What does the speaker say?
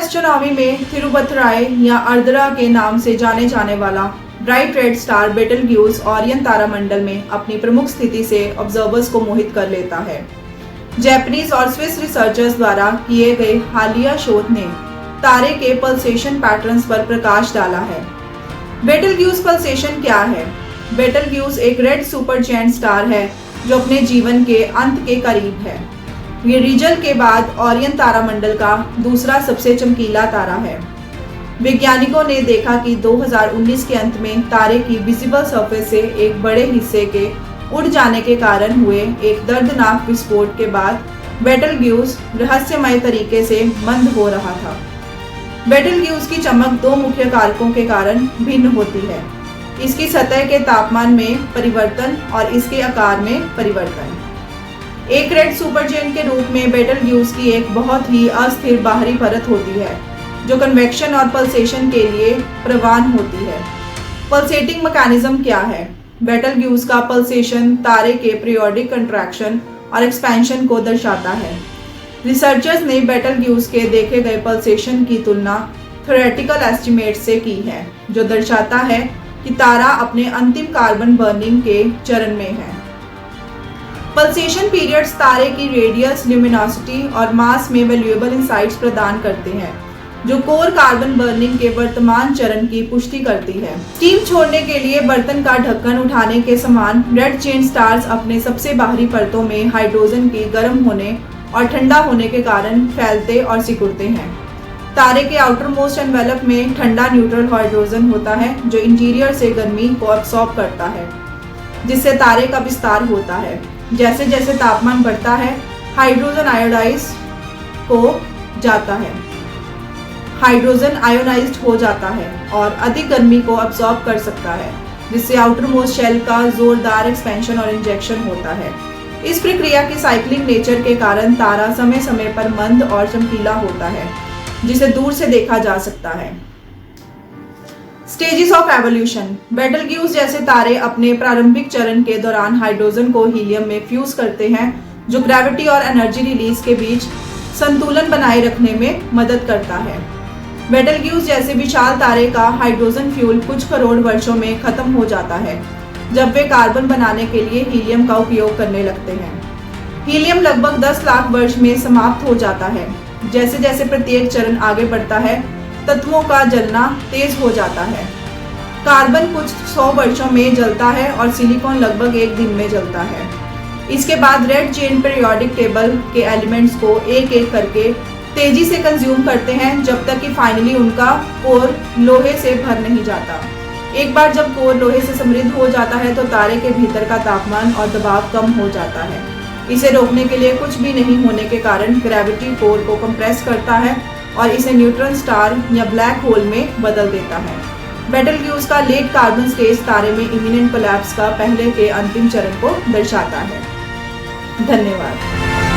Astronomy में थिरुवथराय या अर्द्रा के नाम से जाने जाने वाला ब्राइट रेड स्टार बेटलग्यूज ओरियन तारामंडल में अपनी प्रमुख स्थिति से ऑब्जर्वर्स को मोहित कर लेता है। जापानीज और स्विस रिसर्चर्स द्वारा किए गए हालिया शोध ने तारे के पल्सेशन पैटर्न्स पर प्रकाश डाला है। बेटलग्यूज पल्सेशन क्या है? बेटलग्यूज एक रेड सुपर जायंट स्टार है जो अपने जीवन के अंत के करीब है। ये रीजल के बाद ओरियन तारामंडल का दूसरा सबसे चमकीला तारा है। वैज्ञानिकों ने देखा कि 2019 के अंत में तारे की विजिबल सरफेस से एक बड़े हिस्से के उड़ जाने के कारण हुए एक दर्दनाक विस्फोट के बाद बेटलग्यूज रहस्यमय तरीके से मंद हो रहा था। बेटलग्यूज की चमक दो मुख्य कारकों के कारण भिन्न होती है: इसकी सतह के तापमान में परिवर्तन और इसके आकार में परिवर्तन। एक रेड सुपरजेंट के रूप में बेटलग्यूज की एक बहुत ही अस्थिर बाहरी परत होती है जो कन्वेक्शन और पल्सेशन के लिए प्रवान होती है। पल्सेटिंग मैकेनिज्म क्या है? बेटलग्यूज का पल्सेशन तारे के पीरियोडिक कंट्रैक्शन और एक्सपेंशन को दर्शाता है। रिसर्चर्स ने बेटलग्यूज के देखे गए पल्सेशन की तुलना थ्योरेटिकल एस्टिमेट से की है जो दर्शाता है कि तारा अपने अंतिम कार्बन बर्निंग के चरण में है। पल्सेशन पीरियड्स तारे की रेडियस, ल्यूमिनोसिटी और मास में वैल्यूएबल इनसाइट्स प्रदान करते हैं जो कोर कार्बन बर्निंग के वर्तमान चरण की पुष्टि करती है। स्टीम छोड़ने के लिए बर्तन का ढक्कन उठाने के समान रेड चेन स्टार्स अपने सबसे बाहरी परतों में हाइड्रोजन की गर्म होने और ठंडा होने के कारण फैलते और सिकुड़ते हैं। तारे के आउटर मोस्ट एनवेलप में ठंडा न्यूट्रल हाइड्रोजन होता है जो इंटीरियर से गर्मी को अब्सॉर्ब करता है, जिससे तारे का विस्तार होता है। जैसे जैसे तापमान बढ़ता है हाइड्रोजन आयोनाइज्ड हो जाता है और अधिक गर्मी को अब्सॉर्ब कर सकता है, जिससे आउटर मोस्ट शेल का जोरदार एक्सपेंशन और इंजेक्शन होता है। इस प्रक्रिया की साइक्लिंग नेचर के कारण तारा समय समय पर मंद और चमकीला होता है, जिसे दूर से देखा जा सकता है। Stages of evolution. बेटलग्यूज जैसे तारे अपने प्रारंभिक चरण के दौरान हाइड्रोजन को हीलियम में फ्यूज करते हैं जो ग्रेविटी और एनर्जी रिलीज के बीच संतुलन बनाए रखने में मदद करता है। बेटलग्यूज जैसे विशाल तारे का हाइड्रोजन फ्यूल कुछ करोड़ वर्षों में खत्म हो जाता है जब वे कार्बन बनाने के लिए हीलियम का उपयोग करने लगते हैं। हीलियम लगभग 10 लाख वर्ष में समाप्त हो जाता है। जैसे जैसे प्रत्येक चरण आगे बढ़ता है तत्वों का जलना तेज हो जाता है। कार्बन कुछ 100 वर्षों में जलता है और सिलिकॉन लगभग 1 दिन में जलता है। इसके बाद रेड चेन पीरियोडिक टेबल के एलिमेंट्स को एक एक करके तेजी से कंज्यूम करते हैं जब तक कि फाइनली उनका कोर लोहे से भर नहीं जाता। एक बार जब कोर लोहे से समृद्ध हो जाता है तो तारे के भीतर का तापमान और दबाव कम हो जाता है। इसे रोकने के लिए कुछ भी नहीं होने के कारण ग्रेविटी कोर को कंप्रेस करता है और इसे न्यूट्रॉन स्टार या ब्लैक होल में बदल देता है। बेटलग्यूज का लेट कार्बन स्टेज तारे में इमिनेंट कोलैप्स का पहले के अंतिम चरण को दर्शाता है। धन्यवाद।